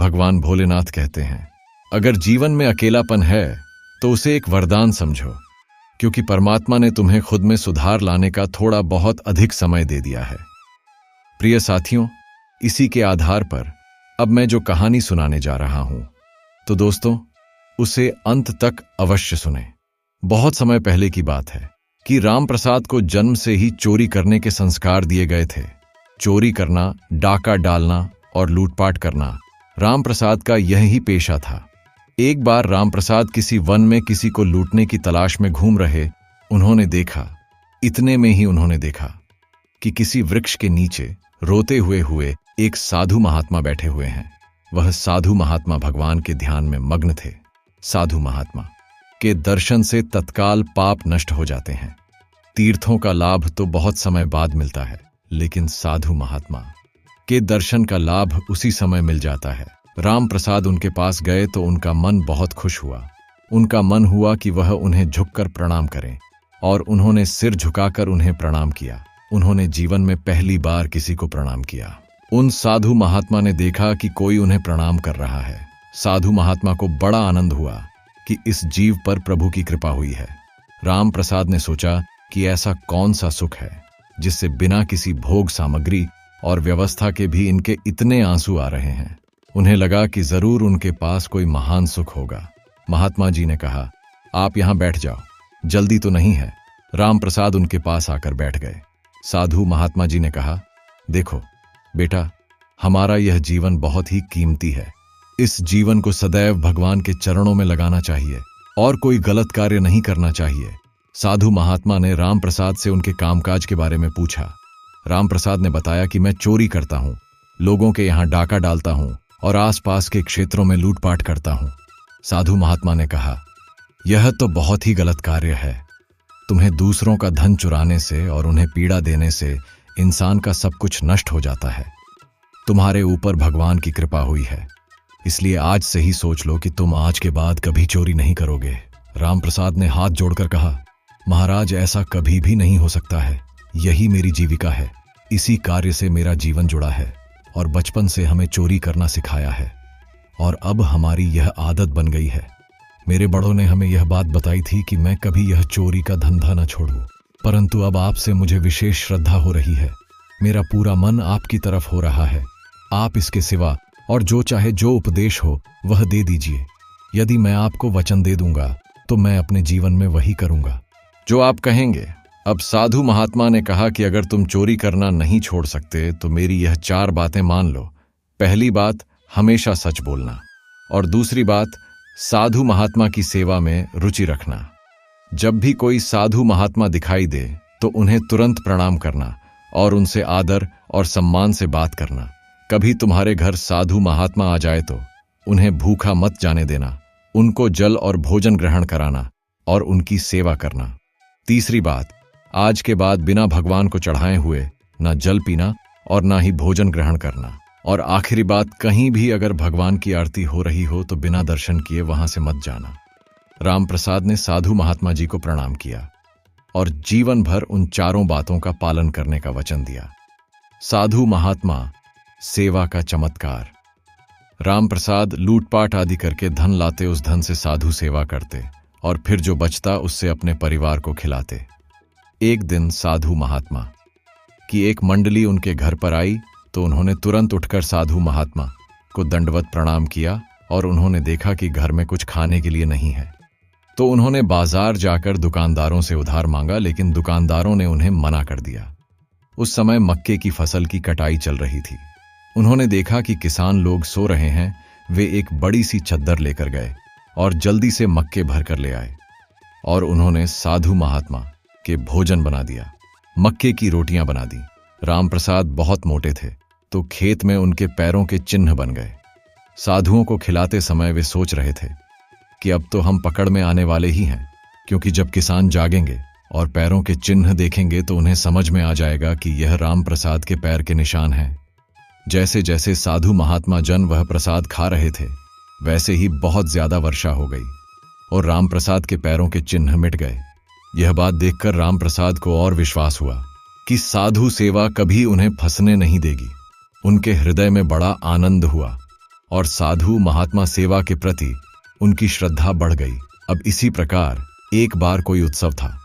भगवान भोलेनाथ कहते हैं, अगर जीवन में अकेलापन है तो उसे एक वरदान समझो, क्योंकि परमात्मा ने तुम्हें खुद में सुधार लाने का थोड़ा बहुत अधिक समय दे दिया है। प्रिय साथियों, इसी के आधार पर अब मैं जो कहानी सुनाने जा रहा हूं, तो दोस्तों उसे अंत तक अवश्य सुने। बहुत समय पहले की बात है कि राम प्रसाद को जन्म से ही चोरी करने के संस्कार दिए गए थे। चोरी करना, डाका डालना और लूटपाट करना राम प्रसाद का यही पेशा था। एक बार राम प्रसाद किसी वन में किसी को लूटने की तलाश में घूम रहे इतने में ही उन्होंने देखा कि किसी वृक्ष के नीचे रोते हुए एक साधु महात्मा बैठे हुए हैं। वह साधु महात्मा भगवान के ध्यान में मग्न थे। साधु महात्मा के दर्शन से तत्काल पाप नष्ट हो जाते हैं। तीर्थों का लाभ तो बहुत समय बाद मिलता है, लेकिन साधु महात्मा के दर्शन का लाभ उसी समय मिल जाता है। राम प्रसाद उनके पास गए तो उनका मन बहुत खुश हुआ। उनका मन हुआ कि वह उन्हें झुककर प्रणाम करें, और उन्होंने सिर झुकाकर उन्हें प्रणाम किया। उन्होंने जीवन में पहली बार किसी को प्रणाम किया। उन साधु महात्मा ने देखा कि कोई उन्हें प्रणाम कर रहा है। साधु महात्मा को बड़ा आनंद हुआ कि इस जीव पर प्रभु की कृपा हुई है। राम प्रसाद ने सोचा कि ऐसा कौन सा सुख है जिससे बिना किसी भोग सामग्री और व्यवस्था के भी इनके इतने आंसू आ रहे हैं। उन्हें लगा कि जरूर उनके पास कोई महान सुख होगा। महात्मा जी ने कहा, आप यहां बैठ जाओ, जल्दी तो नहीं है। राम प्रसाद उनके पास आकर बैठ गए। साधु महात्मा जी ने कहा, देखो बेटा, हमारा यह जीवन बहुत ही कीमती है। इस जीवन को सदैव भगवान के चरणों में लगाना चाहिए और कोई गलत कार्य नहीं करना चाहिए। साधु महात्मा ने राम प्रसाद से उनके कामकाज के बारे में पूछा। राम प्रसाद ने बताया कि मैं चोरी करता हूं, लोगों के यहां डाका डालता हूं और आसपास के क्षेत्रों में लूटपाट करता हूं। साधु महात्मा ने कहा, यह तो बहुत ही गलत कार्य है। तुम्हें दूसरों का धन चुराने से और उन्हें पीड़ा देने से इंसान का सब कुछ नष्ट हो जाता है। तुम्हारे ऊपर भगवान की कृपा हुई है, इसलिए आज से ही सोच लो कि तुम आज के बाद कभी चोरी नहीं करोगे। राम प्रसाद ने हाथ जोड़कर कहा, महाराज, ऐसा कभी भी नहीं हो सकता है। यही मेरी जीविका है, इसी कार्य से मेरा जीवन जुड़ा है और बचपन से हमें चोरी करना सिखाया है और अब हमारी यह आदत बन गई है। मेरे बड़ों ने हमें यह बात बताई थी कि मैं कभी यह चोरी का धंधा न छोड़ूं, परंतु अब आपसे मुझे विशेष श्रद्धा हो रही है। मेरा पूरा मन आपकी तरफ हो रहा है। आप इसके सिवा और जो चाहे जो उपदेश हो वह दे दीजिए। यदि मैं आपको वचन दे दूंगा तो मैं अपने जीवन में वही करूंगा जो आप कहेंगे। अब साधु महात्मा ने कहा कि अगर तुम चोरी करना नहीं छोड़ सकते तो मेरी यह 4 बातें मान लो। पहली बात, हमेशा सच बोलना, और दूसरी बात, साधु महात्मा की सेवा में रुचि रखना। जब भी कोई साधु महात्मा दिखाई दे तो उन्हें तुरंत प्रणाम करना और उनसे आदर और सम्मान से बात करना। कभी तुम्हारे घर साधु महात्मा आ जाए तो उन्हें भूखा मत जाने देना। उनको जल और भोजन ग्रहण कराना और उनकी सेवा करना। तीसरी बात, आज के बाद बिना भगवान को चढ़ाए हुए ना जल पीना और ना ही भोजन ग्रहण करना। और आखिरी बात, कहीं भी अगर भगवान की आरती हो रही हो तो बिना दर्शन किए वहां से मत जाना। राम प्रसाद ने साधु महात्मा जी को प्रणाम किया और जीवन भर उन 4 बातों का पालन करने का वचन दिया। साधु महात्मा सेवा का चमत्कार। राम प्रसाद लूटपाट आदि करके धन लाते, उस धन से साधु सेवा करते और फिर जो बचता उससे अपने परिवार को खिलाते। एक दिन साधु महात्मा की एक मंडली उनके घर पर आई तो उन्होंने तुरंत उठकर साधु महात्मा को दंडवत प्रणाम किया और उन्होंने देखा कि घर में कुछ खाने के लिए नहीं है, तो उन्होंने बाजार जाकर दुकानदारों से उधार मांगा, लेकिन दुकानदारों ने उन्हें मना कर दिया। उस समय मक्के की फसल की कटाई चल रही थी। उन्होंने देखा कि किसान लोग सो रहे हैं। वे एक बड़ी सी चद्दर लेकर गए और जल्दी से मक्के भर कर ले आए और उन्होंने साधु महात्मा के भोजन बना दिया। मक्के की रोटियां बना दी। राम प्रसाद बहुत मोटे थे तो खेत में उनके पैरों के चिन्ह बन गए। साधुओं को खिलाते समय वे सोच रहे थे कि अब तो हम पकड़ में आने वाले ही हैं, क्योंकि जब किसान जागेंगे और पैरों के चिन्ह देखेंगे तो उन्हें समझ में आ जाएगा कि यह राम प्रसाद के पैर के निशान हैं। जैसे जैसे साधु महात्मा जन वह प्रसाद खा रहे थे, वैसे ही बहुत ज्यादा वर्षा हो गई और राम प्रसाद के पैरों के चिन्ह मिट गए। यह बात देखकर राम प्रसाद को और विश्वास हुआ कि साधु सेवा कभी उन्हें फंसने नहीं देगी। उनके हृदय में बड़ा आनंद हुआ और साधु महात्मा सेवा के प्रति उनकी श्रद्धा बढ़ गई। अब इसी प्रकार एक बार कोई उत्सव था,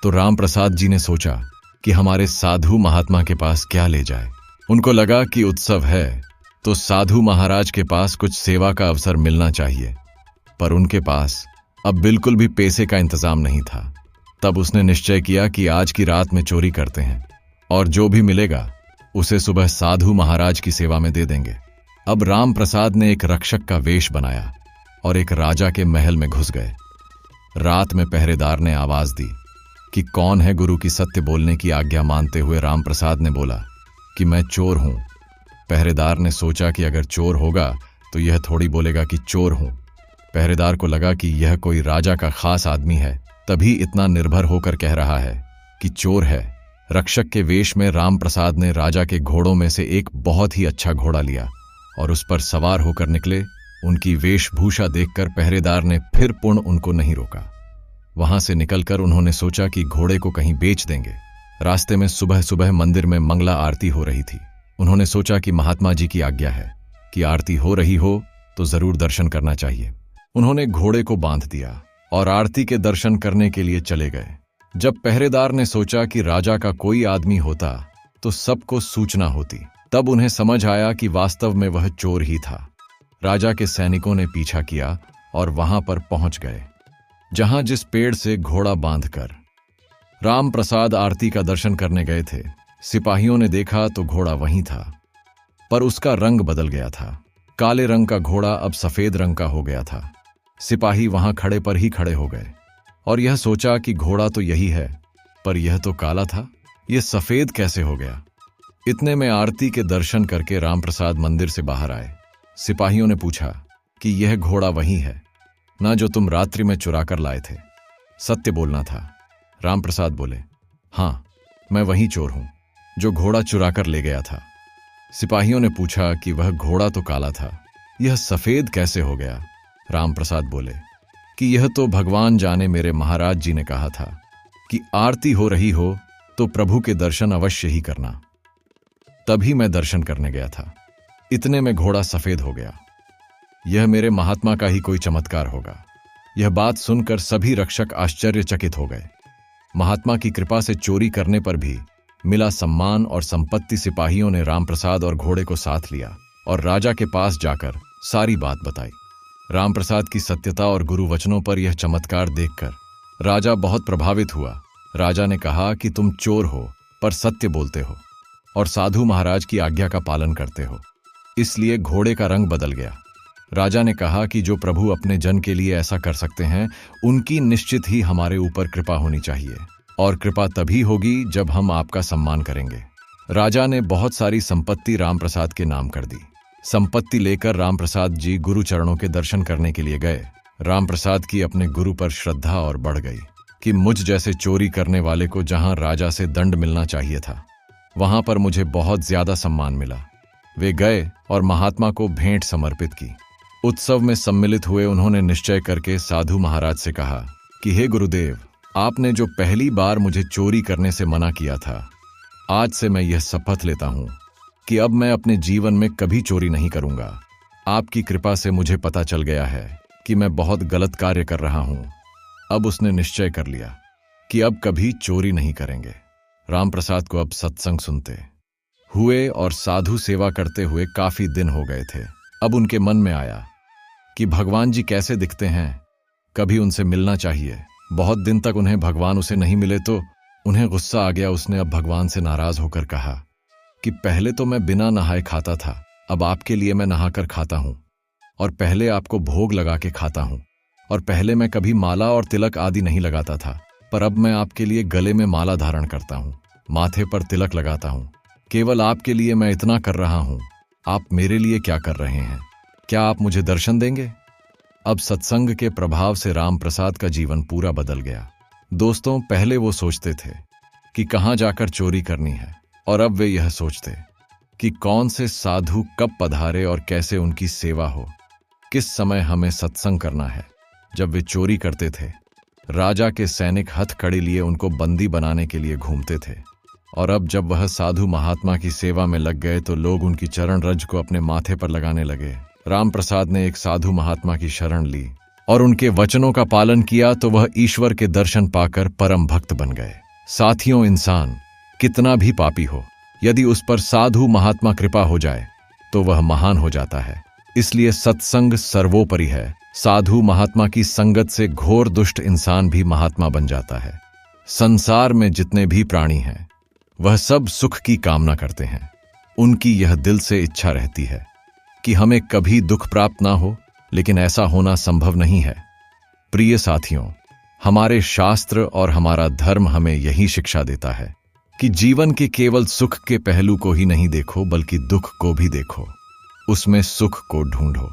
तो राम प्रसाद जी ने सोचा कि हमारे साधु महात्मा के पास क्या ले जाए। उनको लगा कि उत्सव है तो साधु महाराज के पास कुछ सेवा का अवसर मिलना चाहिए, पर उनके पास अब बिल्कुल भी पैसे का इंतजाम नहीं था। तब उसने निश्चय किया कि आज की रात में चोरी करते हैं और जो भी मिलेगा उसे सुबह साधु महाराज की सेवा में दे देंगे। अब राम प्रसाद ने एक रक्षक का वेश बनाया और एक राजा के महल में घुस गए। रात में पहरेदार ने आवाज दी कि कौन है। गुरु की सत्य बोलने की आज्ञा मानते हुए राम प्रसाद ने बोला कि मैं चोर हूं। पहरेदार ने सोचा कि अगर चोर होगा तो यह थोड़ी बोलेगा कि चोर हूं। पहरेदार को लगा कि यह कोई राजा का खास आदमी है, तभी इतना निर्भर होकर कह रहा है कि चोर है। रक्षक के वेश में राम प्रसाद ने राजा के घोड़ों में से एक बहुत ही अच्छा घोड़ा लिया और उस पर सवार होकर निकले। उनकी वेशभूषा देखकर पहरेदार ने फिर पूर्ण उनको नहीं रोका। वहां से निकलकर उन्होंने सोचा कि घोड़े को कहीं बेच देंगे। रास्ते में सुबह सुबह मंदिर में मंगला आरती हो रही थी। उन्होंने सोचा कि महात्मा जी की आज्ञा है कि आरती हो रही हो तो जरूर दर्शन करना चाहिए। उन्होंने घोड़े को बांध दिया और आरती के दर्शन करने के लिए चले गए। जब पहरेदार ने सोचा कि राजा का कोई आदमी होता तो सबको सूचना होती, तब उन्हें समझ आया कि वास्तव में वह चोर ही था। राजा के सैनिकों ने पीछा किया और वहां पर पहुंच गए जहां जिस पेड़ से घोड़ा बांधकर राम प्रसाद आरती का दर्शन करने गए थे। सिपाहियों ने देखा तो घोड़ा वहीं था, पर उसका रंग बदल गया था। काले रंग का घोड़ा अब सफेद रंग का हो गया था। सिपाही वहां खड़े पर ही खड़े हो गए और यह सोचा कि घोड़ा तो यही है, पर यह तो काला था, यह सफेद कैसे हो गया। इतने में आरती के दर्शन करके राम प्रसाद मंदिर से बाहर आए। सिपाहियों ने पूछा कि यह घोड़ा वही है ना जो तुम रात्रि में चुरा कर लाए थे? सत्य बोलना था। राम प्रसाद बोले, हाँ, मैं वही चोर हूं जो घोड़ा चुरा कर ले गया था। सिपाहियों ने पूछा कि वह घोड़ा तो काला था, यह सफेद कैसे हो गया? राम प्रसाद बोले कि यह तो भगवान जाने, मेरे महाराज जी ने कहा था कि आरती हो रही हो तो प्रभु के दर्शन अवश्य ही करना। तभी मैं दर्शन करने गया था। इतने में घोड़ा सफेद हो गया। यह मेरे महात्मा का ही कोई चमत्कार होगा। यह बात सुनकर सभी रक्षक आश्चर्यचकित हो गए। महात्मा की कृपा से चोरी करने पर भी मिला सम्मान और संपत्ति। सिपाहियों ने राम प्रसाद और घोड़े को साथ लिया और राजा के पास जाकर सारी बात बताई। राम प्रसाद की सत्यता और गुरु वचनों पर यह चमत्कार देखकर राजा बहुत प्रभावित हुआ। राजा ने कहा कि तुम चोर हो पर सत्य बोलते हो और साधु महाराज की आज्ञा का पालन करते हो, इसलिए घोड़े का रंग बदल गया। राजा ने कहा कि जो प्रभु अपने जन के लिए ऐसा कर सकते हैं, उनकी निश्चित ही हमारे ऊपर कृपा होनी चाहिए, और कृपा तभी होगी जब हम आपका सम्मान करेंगे। राजा ने बहुत सारी संपत्ति राम प्रसाद के नाम कर दी। संपत्ति लेकर राम प्रसाद जी गुरु चरणों के दर्शन करने के लिए गए। राम प्रसाद की अपने गुरु पर श्रद्धा और बढ़ गई कि मुझ जैसे चोरी करने वाले को जहां राजा से दंड मिलना चाहिए था, वहां पर मुझे बहुत ज्यादा सम्मान मिला। वे गए और महात्मा को भेंट समर्पित की। उत्सव में सम्मिलित हुए उन्होंने निश्चय करके साधु महाराज से कहा कि हे गुरुदेव, आपने जो पहली बार मुझे चोरी करने से मना किया था, आज से मैं यह शपथ लेता हूं कि अब मैं अपने जीवन में कभी चोरी नहीं करूंगा। आपकी कृपा से मुझे पता चल गया है कि मैं बहुत गलत कार्य कर रहा हूं। अब उसने निश्चय कर लिया कि अब कभी चोरी नहीं करेंगे। राम प्रसाद को अब सत्संग सुनते हुए और साधु सेवा करते हुए काफी दिन हो गए थे। अब उनके मन में आया कि भगवान जी कैसे दिखते हैं, कभी उनसे मिलना चाहिए। बहुत दिन तक उन्हें भगवान उसे नहीं मिले तो उन्हें गुस्सा आ गया। उसने अब भगवान से नाराज होकर कहा कि पहले तो मैं बिना नहाए खाता था, अब आपके लिए मैं नहाकर खाता हूं, और पहले आपको भोग लगा के खाता हूं, और पहले मैं कभी माला और तिलक आदि नहीं लगाता था, पर अब मैं आपके लिए गले में माला धारण करता हूं, माथे पर तिलक लगाता हूं। केवल आपके लिए मैं इतना कर रहा हूं। आप मेरे लिए क्या कर रहे हैं? क्या आप मुझे दर्शन देंगे? अब सत्संग के प्रभाव से राम प्रसाद का जीवन पूरा बदल गया। दोस्तों, पहले वो सोचते थे कि कहां जाकर चोरी करनी है, और अब वे यह सोचते कि कौन से साधु कब पधारे और कैसे उनकी सेवा हो, किस समय हमें सत्संग करना है। जब वे चोरी करते थे, राजा के सैनिक हथकड़ी लिए उनको बंदी बनाने के लिए घूमते थे, और अब जब वह साधु महात्मा की सेवा में लग गए तो लोग उनकी चरण रज को अपने माथे पर लगाने लगे। रामप्रसाद ने एक साधु महात्मा की शरण ली और उनके वचनों का पालन किया तो वह ईश्वर के दर्शन पाकर परम भक्त बन गए। साथियों, इंसान कितना भी पापी हो, यदि उस पर साधु महात्मा कृपा हो जाए तो वह महान हो जाता है। इसलिए सत्संग सर्वोपरि है। साधु महात्मा की संगत से घोर दुष्ट इंसान भी महात्मा बन जाता है। संसार में जितने भी प्राणी हैं वह सब सुख की कामना करते हैं। उनकी यह दिल से इच्छा रहती है कि हमें कभी दुख प्राप्त ना हो, लेकिन ऐसा होना संभव नहीं है। प्रिय साथियों, हमारे शास्त्र और हमारा धर्म हमें यही शिक्षा देता है कि जीवन के केवल सुख के पहलू को ही नहीं देखो, बल्कि दुख को भी देखो, उसमें सुख को ढूंढो।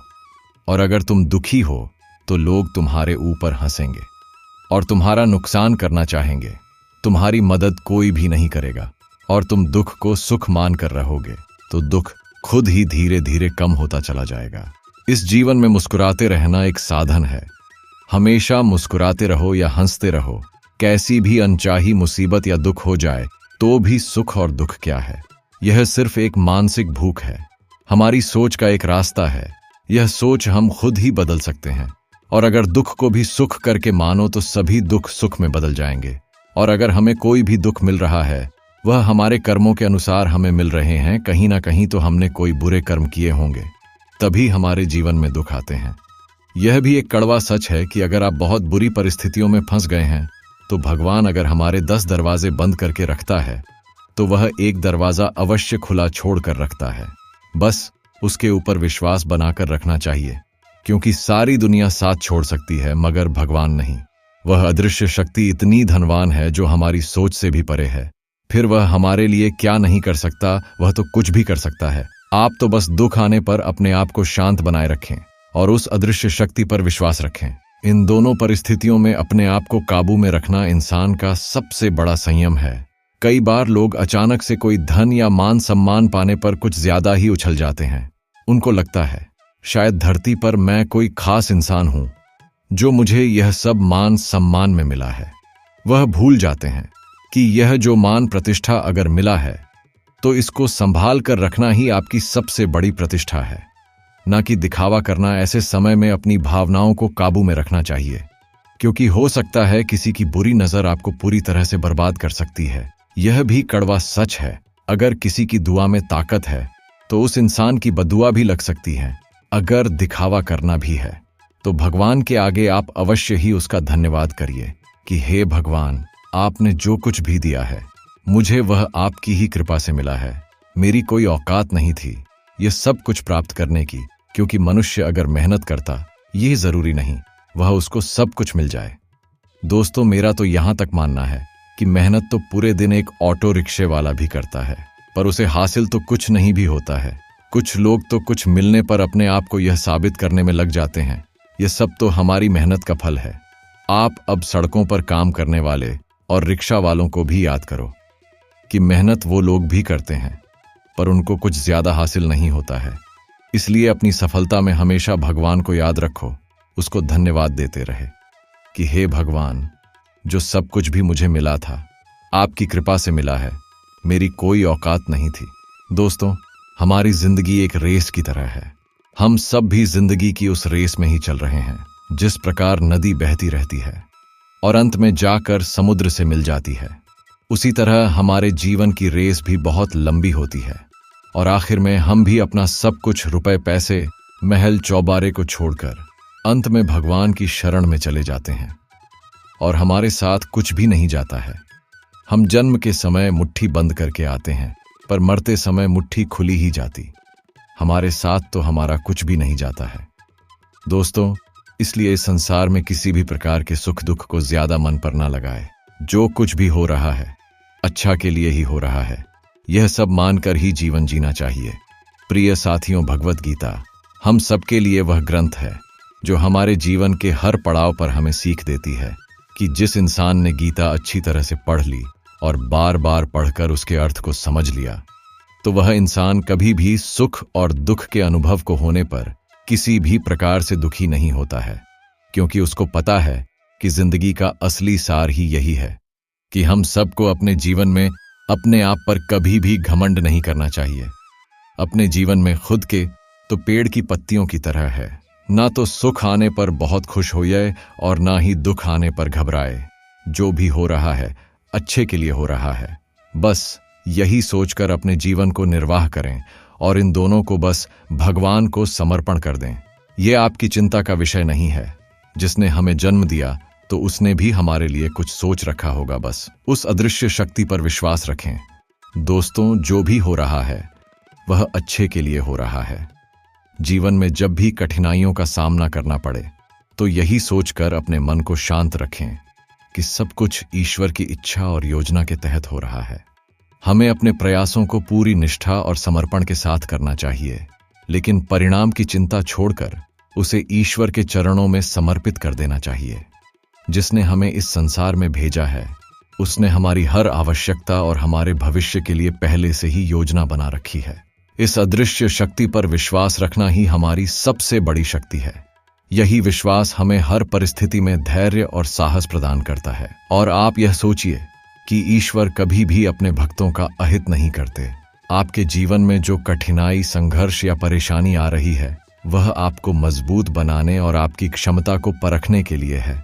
और अगर तुम दुखी हो तो लोग तुम्हारे ऊपर हंसेंगे और तुम्हारा नुकसान करना चाहेंगे। तुम्हारी मदद कोई भी नहीं करेगा और तुम दुख को सुख मानकर रहोगे तो दुख खुद ही धीरे धीरे कम होता चला जाएगा। इस जीवन में मुस्कुराते रहना एक साधन है। हमेशा मुस्कुराते रहो या हंसते रहो। कैसी भी अनचाही मुसीबत या दुख हो जाए तो भी सुख और दुख क्या है, यह सिर्फ एक मानसिक भूख है। हमारी सोच का एक रास्ता है। यह सोच हम खुद ही बदल सकते हैं। और अगर दुख को भी सुख करके मानो तो सभी दुख सुख में बदल जाएंगे। और अगर हमें कोई भी दुख मिल रहा है वह हमारे कर्मों के अनुसार हमें मिल रहे हैं। कहीं ना कहीं तो हमने कोई बुरे कर्म किए होंगे, तभी हमारे जीवन में दुख आते हैं। यह भी एक कड़वा सच है कि अगर आप बहुत बुरी परिस्थितियों में फंस गए हैं तो भगवान अगर हमारे 10 दरवाजे बंद करके रखता है तो वह एक दरवाजा अवश्य खुला छोड़ कर रखता है। बस उसके ऊपर विश्वास बनाकर रखना चाहिए, क्योंकि सारी दुनिया साथ छोड़ सकती है मगर भगवान नहीं। वह अदृश्य शक्ति इतनी धनवान है जो हमारी सोच से भी परे है। फिर वह हमारे लिए क्या नहीं कर सकता, वह तो कुछ भी कर सकता है। आप तो बस दुख आने पर अपने आप को शांत बनाए रखें और उस अदृश्य शक्ति पर विश्वास रखें। इन दोनों परिस्थितियों में अपने आप को काबू में रखना इंसान का सबसे बड़ा संयम है। कई बार लोग अचानक से कोई धन या मान सम्मान पाने पर कुछ ज्यादा ही उछल जाते हैं। उनको लगता है शायद धरती पर मैं कोई खास इंसान हूं जो मुझे यह सब मान सम्मान में मिला है। वह भूल जाते हैं कि यह जो मान प्रतिष्ठा अगर मिला है तो इसको संभाल कर रखना ही आपकी सबसे बड़ी प्रतिष्ठा है, ना कि दिखावा करना। ऐसे समय में अपनी भावनाओं को काबू में रखना चाहिए, क्योंकि हो सकता है किसी की बुरी नजर आपको पूरी तरह से बर्बाद कर सकती है। यह भी कड़वा सच है, अगर किसी की दुआ में ताकत है तो उस इंसान की बदुआ भी लग सकती है। अगर दिखावा करना भी है तो भगवान के आगे आप अवश्य ही उसका धन्यवाद करिए कि हे भगवान, आपने जो कुछ भी दिया है मुझे वह आपकी ही कृपा से मिला है। मेरी कोई औकात नहीं थी यह सब कुछ प्राप्त करने की, क्योंकि मनुष्य अगर मेहनत करता यह जरूरी नहीं वह उसको सब कुछ मिल जाए। दोस्तों, मेरा तो यहां तक मानना है कि मेहनत तो पूरे दिन एक ऑटो रिक्शे वाला भी करता है, पर उसे हासिल तो कुछ नहीं भी होता है। कुछ लोग तो कुछ मिलने पर अपने आप को यह साबित करने में लग जाते हैं। यह सब तो हमारी मेहनत का फल है। आप अब सड़कों पर काम करने वाले और रिक्शा वालों को भी याद करो कि मेहनत वो लोग भी करते हैं, पर उनको कुछ ज्यादा हासिल नहीं होता है। इसलिए अपनी सफलता में हमेशा भगवान को याद रखो, उसको धन्यवाद देते रहे कि हे भगवान, जो सब कुछ भी मुझे मिला था आपकी कृपा से मिला है, मेरी कोई औकात नहीं थी। दोस्तों, हमारी जिंदगी एक रेस की तरह है। हम सब भी जिंदगी की उस रेस में ही चल रहे हैं। जिस प्रकार नदी बहती रहती है और अंत में जाकर समुद्र से मिल जाती है, उसी तरह हमारे जीवन की रेस भी बहुत लंबी होती है और आखिर में हम भी अपना सब कुछ, रुपए पैसे, महल चौबारे को छोड़कर अंत में भगवान की शरण में चले जाते हैं और हमारे साथ कुछ भी नहीं जाता है। हम जन्म के समय मुट्ठी बंद करके आते हैं, पर मरते समय मुट्ठी खुली ही जाती। हमारे साथ तो हमारा कुछ भी नहीं जाता है। दोस्तों, इसलिए इस संसार में किसी भी प्रकार के सुख दुख को ज्यादा मन पर ना लगाए। जो कुछ भी हो रहा है अच्छा के लिए ही हो रहा है, यह सब मानकर ही जीवन जीना चाहिए। प्रिय साथियों, भगवत गीता हम सबके लिए वह ग्रंथ है जो हमारे जीवन के हर पड़ाव पर हमें सीख देती है कि जिस इंसान ने गीता अच्छी तरह से पढ़ ली और बार बार पढ़कर उसके अर्थ को समझ लिया, तो वह इंसान कभी भी सुख और दुख के अनुभव को होने पर किसी भी प्रकार से दुखी नहीं होता है, क्योंकि उसको पता है कि जिंदगी का असली सार ही यही है कि हम सबको अपने जीवन में अपने आप पर कभी भी घमंड नहीं करना चाहिए। अपने जीवन में खुद के तो पेड़ की पत्तियों की तरह है, ना तो सुख आने पर बहुत खुश होइए और ना ही दुख आने पर घबराए। जो भी हो रहा है अच्छे के लिए हो रहा है, बस यही सोचकर अपने जीवन को निर्वाह करें और इन दोनों को बस भगवान को समर्पण कर दें। यह आपकी चिंता का विषय नहीं है। जिसने हमें जन्म दिया तो उसने भी हमारे लिए कुछ सोच रखा होगा। बस उस अदृश्य शक्ति पर विश्वास रखें। दोस्तों, जो भी हो रहा है वह अच्छे के लिए हो रहा है। जीवन में जब भी कठिनाइयों का सामना करना पड़े तो यही सोचकर अपने मन को शांत रखें कि सब कुछ ईश्वर की इच्छा और योजना के तहत हो रहा है। हमें अपने प्रयासों को पूरी निष्ठा और समर्पण के साथ करना चाहिए, लेकिन परिणाम की चिंता छोड़कर उसे ईश्वर के चरणों में समर्पित कर देना चाहिए। जिसने हमें इस संसार में भेजा है उसने हमारी हर आवश्यकता और हमारे भविष्य के लिए पहले से ही योजना बना रखी है। इस अदृश्य शक्ति पर विश्वास रखना ही हमारी सबसे बड़ी शक्ति है। यही विश्वास हमें हर परिस्थिति में धैर्य और साहस प्रदान करता है। और आप यह सोचिए कि ईश्वर कभी भी अपने भक्तों का अहित नहीं करते। आपके जीवन में जो कठिनाई, संघर्ष या परेशानी आ रही है वह आपको मजबूत बनाने और आपकी क्षमता को परखने के लिए है।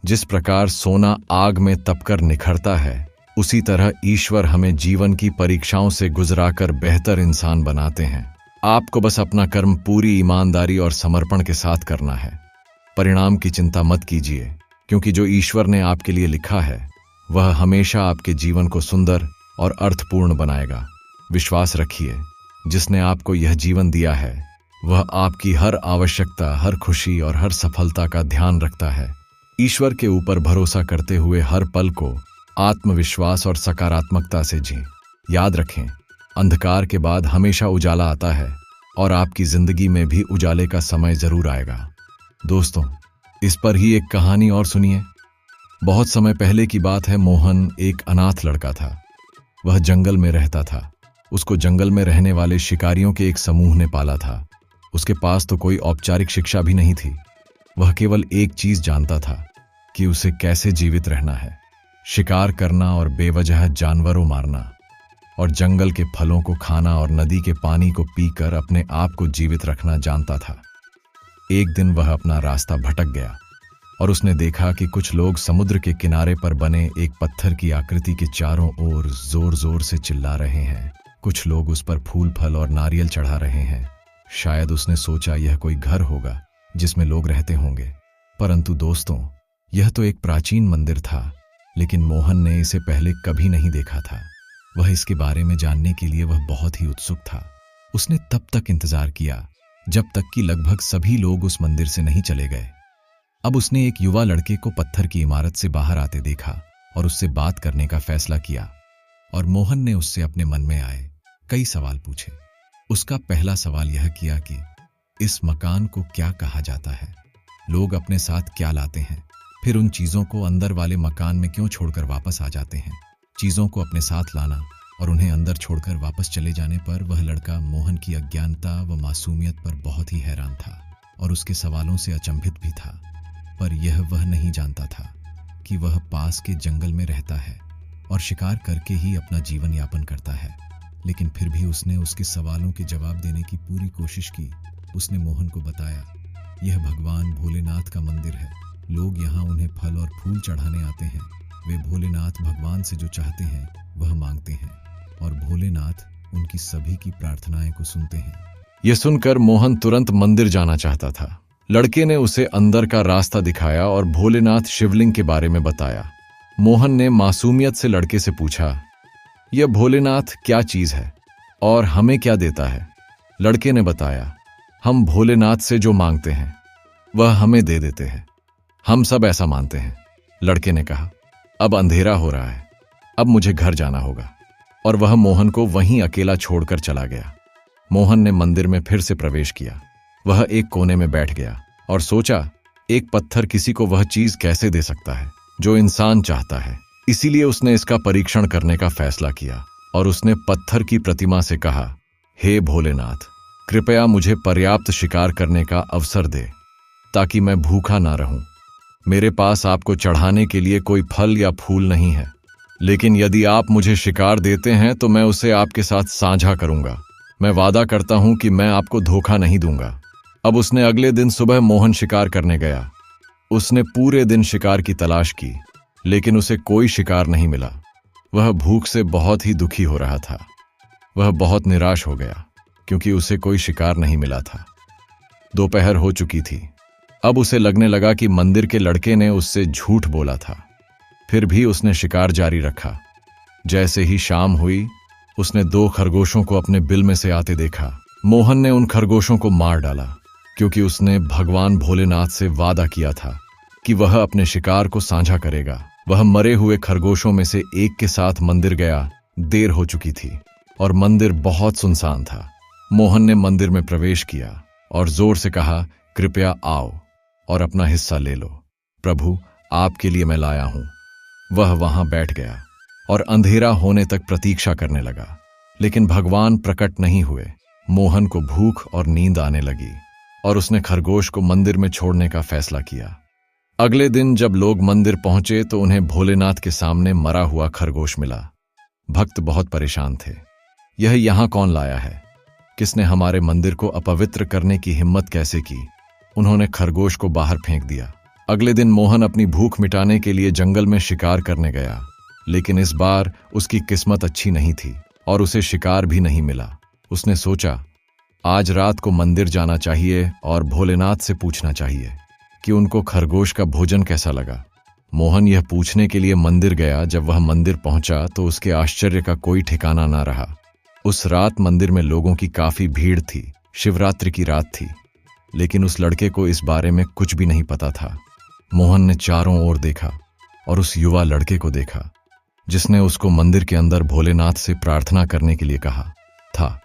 जिस प्रकार सोना आग में तपकर निखरता है, उसी तरह ईश्वर हमें जीवन की परीक्षाओं से गुजराकर बेहतर इंसान बनाते हैं। आपको बस अपना कर्म पूरी ईमानदारी और समर्पण के साथ करना है। परिणाम की चिंता मत कीजिए, क्योंकि जो ईश्वर ने आपके लिए लिखा है वह हमेशा आपके जीवन को सुंदर और अर्थपूर्ण बनाएगा। विश्वास रखिए, जिसने आपको यह जीवन दिया है वह आपकी हर आवश्यकता, हर खुशी और हर सफलता का ध्यान रखता है। ईश्वर के ऊपर भरोसा करते हुए हर पल को आत्मविश्वास और सकारात्मकता से जी। याद रखें, अंधकार के बाद हमेशा उजाला आता है और आपकी जिंदगी में भी उजाले का समय जरूर आएगा। दोस्तों, इस पर ही एक कहानी और सुनिए। बहुत समय पहले की बात है। मोहन एक अनाथ लड़का था। वह जंगल में रहता था। उसको जंगल में रहने वाले शिकारियों के एक समूह ने पाला था। उसके पास तो कोई औपचारिक शिक्षा भी नहीं थी। वह केवल एक चीज जानता था कि उसे कैसे जीवित रहना है, शिकार करना और बेवजह जानवरों मारना, और जंगल के फलों को खाना और नदी के पानी को पीकर अपने आप को जीवित रखना जानता था। एक दिन वह अपना रास्ता भटक गया और उसने देखा कि कुछ लोग समुद्र के किनारे पर बने एक पत्थर की आकृति के चारों ओर जोर जोर से चिल्ला रहे हैं। कुछ लोग उस पर फूल, फल और नारियल चढ़ा रहे हैं। शायद उसने सोचा यह कोई घर होगा जिसमें लोग रहते होंगे। परंतु दोस्तों, यह तो एक प्राचीन मंदिर था, लेकिन मोहन ने इसे पहले कभी नहीं देखा था। वह इसके बारे में जानने के लिए वह बहुत ही उत्सुक था। उसने तब तक इंतजार किया जब तक कि लगभग सभी लोग उस मंदिर से नहीं चले गए। अब उसने एक युवा लड़के को पत्थर की इमारत से बाहर आते देखा और उससे बात करने का फैसला किया। और मोहन ने उससे अपने मन में आए कई सवाल पूछे। उसका पहला सवाल यह किया कि इस मकान को क्या कहा जाता है, लोग अपने साथ क्या लाते हैं, फिर उन चीजों को अंदर वाले मकान में क्यों छोड़कर वापस आ जाते हैं। चीजों को अपने साथ लाना और उन्हें अंदर छोड़कर वापस चले जाने पर वह लड़का मोहन की अज्ञानता व मासूमियत पर बहुत ही हैरान था और उसके सवालों से अचंभित भी था। पर यह वह नहीं जानता था कि वह पास के जंगल में रहता है और शिकार करके ही अपना जीवन यापन करता है। लेकिन फिर भी उसने उसके सवालों के जवाब देने की पूरी कोशिश की। उसने मोहन को बताया, यह भगवान भोलेनाथ का मंदिर है। लोग यहाँ उन्हें फल और फूल चढ़ाने आते हैं। वे भोलेनाथ भगवान से जो चाहते हैं वह मांगते हैं और भोलेनाथ उनकी सभी की प्रार्थनाएं को सुनते हैं। यह सुनकर मोहन तुरंत मंदिर जाना चाहता था। लड़के ने उसे अंदर का रास्ता दिखाया और भोलेनाथ शिवलिंग के बारे में बताया। मोहन ने मासूमियत से लड़के से पूछा, यह भोलेनाथ क्या चीज है और हमें क्या देता है। लड़के ने बताया, हम भोलेनाथ से जो मांगते हैं वह हमें दे देते हैं। हम सब ऐसा मानते हैं। लड़के ने कहा, अब अंधेरा हो रहा है, अब मुझे घर जाना होगा। और वह मोहन को वहीं अकेला छोड़कर चला गया। मोहन ने मंदिर में फिर से प्रवेश किया। वह एक कोने में बैठ गया और सोचा, एक पत्थर किसी को वह चीज कैसे दे सकता है जो इंसान चाहता है। इसीलिए उसने इसका परीक्षण करने का फैसला किया और उसने पत्थर की प्रतिमा से कहा, हे भोलेनाथ, कृपया मुझे पर्याप्त शिकार करने का अवसर दे ताकि मैं भूखा ना रहूं। मेरे पास आपको चढ़ाने के लिए कोई फल या फूल नहीं है, लेकिन यदि आप मुझे शिकार देते हैं तो मैं उसे आपके साथ साझा करूंगा। मैं वादा करता हूं कि मैं आपको धोखा नहीं दूंगा। अब उसने अगले दिन सुबह मोहन शिकार करने गया। उसने पूरे दिन शिकार की तलाश की, लेकिन उसे कोई शिकार नहीं मिला। वह भूख से बहुत ही दुखी हो रहा था। वह बहुत निराश हो गया क्योंकि उसे कोई शिकार नहीं मिला था। दोपहर हो चुकी थी। अब उसे लगने लगा कि मंदिर के लड़के ने उससे झूठ बोला था। फिर भी उसने शिकार जारी रखा। जैसे ही शाम हुई, उसने 2 खरगोशों को अपने बिल में से आते देखा। मोहन ने उन खरगोशों को मार डाला क्योंकि उसने भगवान भोलेनाथ से वादा किया था कि वह अपने शिकार को साझा करेगा। वह मरे हुए खरगोशों में से एक के साथ मंदिर गया। देर हो चुकी थी और मंदिर बहुत सुनसान था। मोहन ने मंदिर में प्रवेश किया और जोर से कहा, कृपया आओ और अपना हिस्सा ले लो। प्रभु, आपके लिए मैं लाया हूं। वह वहां बैठ गया और अंधेरा होने तक प्रतीक्षा करने लगा, लेकिन भगवान प्रकट नहीं हुए। मोहन को भूख और नींद आने लगी और उसने खरगोश को मंदिर में छोड़ने का फैसला किया। अगले दिन जब लोग मंदिर पहुंचे तो उन्हें भोलेनाथ के सामने मरा हुआ खरगोश मिला। भक्त बहुत परेशान थे। यह यहां कौन लाया है? किसने हमारे मंदिर को अपवित्र करने की हिम्मत कैसे की? उन्होंने खरगोश को बाहर फेंक दिया। अगले दिन मोहन अपनी भूख मिटाने के लिए जंगल में शिकार करने गया, लेकिन इस बार उसकी किस्मत अच्छी नहीं थी और उसे शिकार भी नहीं मिला। उसने सोचा, आज रात को मंदिर जाना चाहिए और भोलेनाथ से पूछना चाहिए कि उनको खरगोश का भोजन कैसा लगा। मोहन यह पूछने के लिए मंदिर गया। जब वह मंदिर पहुंचा तो उसके आश्चर्य का कोई ठिकाना ना रहा। उस रात मंदिर में लोगों की काफी भीड़ थी। शिवरात्रि की रात थी, लेकिन उस लड़के को इस बारे में कुछ भी नहीं पता था। मोहन ने चारों ओर देखा और उस युवा लड़के को देखा जिसने उसको मंदिर के अंदर भोलेनाथ से प्रार्थना करने के लिए कहा था।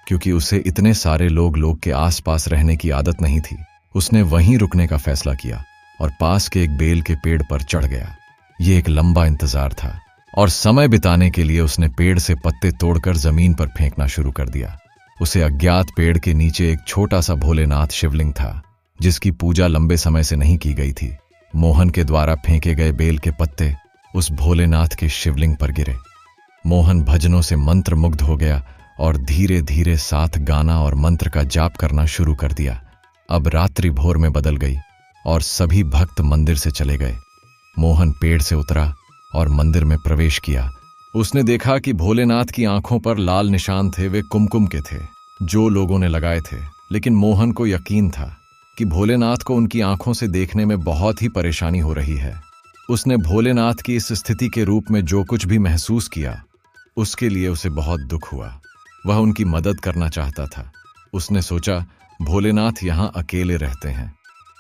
क्योंकि उसे इतने सारे लोग के आसपास रहने की आदत नहीं थी, उसने वहीं रुकने का फैसला किया और पास के एक बेल के पेड़ पर चढ़ गया। ये एक लंबा इंतजार था और समय बिताने के लिए उसने पेड़ से पत्ते तोड़कर जमीन पर फेंकना शुरू कर दिया। उसे अज्ञात पेड़ के नीचे एक छोटा सा भोलेनाथ शिवलिंग था जिसकी पूजा लंबे समय से नहीं की गई थी। मोहन के द्वारा फेंके गए बेल के पत्ते उस भोलेनाथ के शिवलिंग पर गिरे। मोहन भजनों से मंत्र मुग्ध हो गया और धीरे धीरे साथ गाना और मंत्र का जाप करना शुरू कर दिया। अब रात्रि भोर में बदल गई और सभी भक्त मंदिर से चले गए। मोहन पेड़ से उतरा और मंदिर में प्रवेश किया। उसने देखा कि भोलेनाथ की आंखों पर लाल निशान थे। वे कुमकुम के थे जो लोगों ने लगाए थे, लेकिन मोहन को यकीन था कि भोलेनाथ को उनकी आंखों से देखने में बहुत ही परेशानी हो रही है। उसने भोलेनाथ की इस स्थिति के रूप में जो कुछ भी महसूस किया, उसके लिए उसे बहुत दुख हुआ। वह उनकी मदद करना चाहता था। उसने सोचा, भोलेनाथ यहाँ अकेले रहते हैं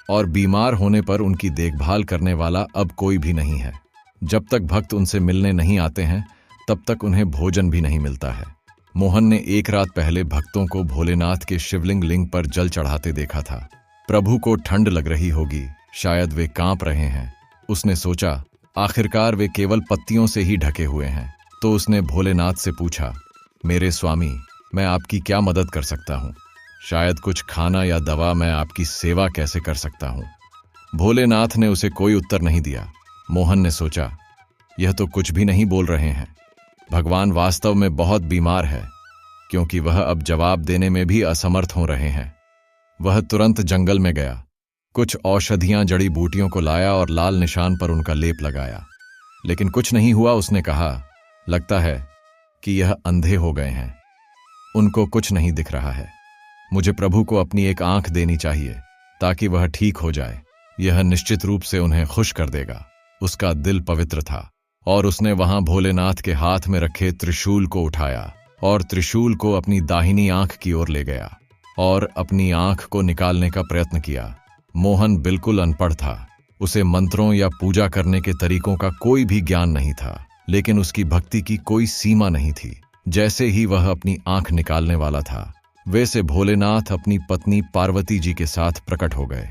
और बीमार होने पर उनकी देखभाल करने वाला अब कोई भी नहीं है। जब तक भक्त उनसे मिलने नहीं आते हैं, तब तक उन्हें भोजन भी नहीं मिलता है। मोहन ने एक रात पहले भक्तों को भोलेनाथ के शिवलिंग लिंग पर जल चढ़ाते देखा था। प्रभु को ठंड लग रही होगी, शायद वे कांप रहे हैं। उसने सोचा, आखिरकार वे केवल पत्तियों से ही ढके हुए हैं। तो उसने भोलेनाथ से पूछा, मेरे स्वामी, मैं आपकी क्या मदद कर सकता हूँ? शायद कुछ खाना या दवा। मैं आपकी सेवा कैसे कर सकता हूँ? भोलेनाथ ने उसे कोई उत्तर नहीं दिया। मोहन ने सोचा, यह तो कुछ भी नहीं बोल रहे हैं। भगवान वास्तव में बहुत बीमार है, क्योंकि वह अब जवाब देने में भी असमर्थ हो रहे हैं। वह तुरंत जंगल में गया, कुछ औषधियां जड़ी बूटियों को लाया और लाल निशान पर उनका लेप लगाया, लेकिन कुछ नहीं हुआ। उसने कहा, लगता है कि यह अंधे हो गए हैं, उनको कुछ नहीं दिख रहा है। मुझे प्रभु को अपनी एक आंख देनी चाहिए ताकि वह ठीक हो जाए। यह निश्चित रूप से उन्हें खुश कर देगा। उसका दिल पवित्र था और उसने वहां भोलेनाथ के हाथ में रखे त्रिशूल को उठाया और त्रिशूल को अपनी दाहिनी आंख की ओर ले गया और अपनी आंख को निकालने का प्रयत्न किया। मोहन बिल्कुल अनपढ़ था। उसे मंत्रों या पूजा करने के तरीकों का कोई भी ज्ञान नहीं था, लेकिन उसकी भक्ति की कोई सीमा नहीं थी। जैसे ही वह अपनी आंख निकालने वाला था, वैसे भोलेनाथ अपनी पत्नी पार्वती जी के साथ प्रकट हो गए।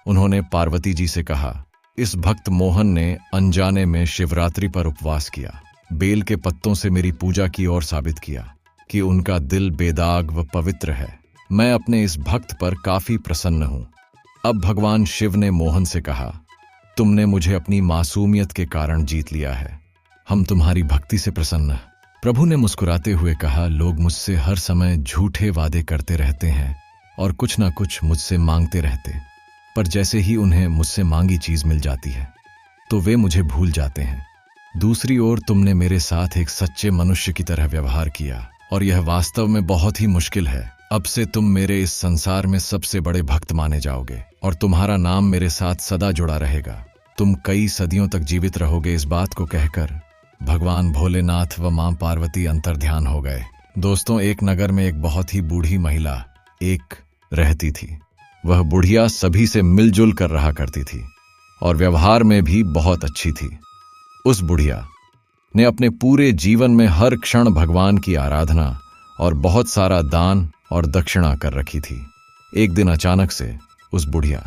उन्होंने पार्वती जी से कहा, इस भक्त मोहन ने अनजाने में शिवरात्रि पर उपवास किया, बेल के पत्तों से मेरी पूजा की और साबित किया कि उनका दिल बेदाग व पवित्र है। मैं अपने इस भक्त पर काफी प्रसन्न हूं। अब भगवान शिव ने मोहन से कहा, तुमने मुझे अपनी मासूमियत के कारण जीत लिया है। हम तुम्हारी भक्ति से प्रसन्न हैं। प्रभु ने मुस्कुराते हुए कहा, लोग मुझसे हर समय झूठे वादे करते रहते हैं और कुछ ना कुछ मुझसे मांगते रहते, पर जैसे ही उन्हें मुझसे मांगी चीज मिल जाती है तो वे मुझे भूल जाते हैं। दूसरी ओर तुमने मेरे साथ एक सच्चे मनुष्य की तरह व्यवहार किया और यह वास्तव में बहुत ही मुश्किल है। अब से तुम मेरे इस संसार में सबसे बड़े भक्त माने जाओगे और तुम्हारा नाम मेरे साथ सदा जुड़ा रहेगा। तुम कई सदियों तक जीवित रहोगे। इस बात को कहकर भगवान भोलेनाथ व मां पार्वती अंतर्ध्यान हो गए। दोस्तों, एक नगर में एक बहुत ही बूढ़ी महिला एक रहती थी। वह बुढ़िया सभी से मिलजुल कर रहा करती थी और व्यवहार में भी बहुत अच्छी थी। उस बुढ़िया ने अपने पूरे जीवन में हर क्षण भगवान की आराधना और बहुत सारा दान और दक्षिणा कर रखी थी। एक दिन अचानक से उस बुढ़िया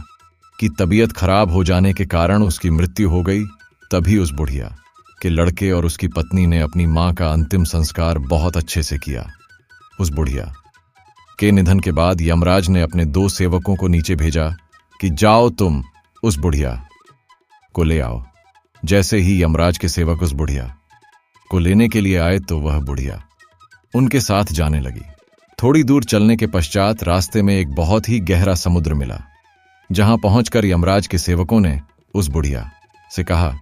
की तबीयत खराब हो जाने के कारण उसकी मृत्यु हो गई। तभी उस बुढ़िया के लड़के और उसकी पत्नी ने अपनी मां का अंतिम संस्कार बहुत अच्छे से किया। उस बुढ़िया के निधन के बाद यमराज ने अपने 2 सेवकों को नीचे भेजा कि जाओ तुम उस बुढ़िया को ले आओ। जैसे ही यमराज के सेवक उस बुढ़िया को लेने के लिए आए तो वह बुढ़िया उनके साथ जाने लगी। थोड़ी दूर चलने के पश्चात रास्ते में एक बहुत ही गहरा समुद्र मिला, जहां पहुंचकर यमराज के सेवकों ने उस बुढ़िया से कहा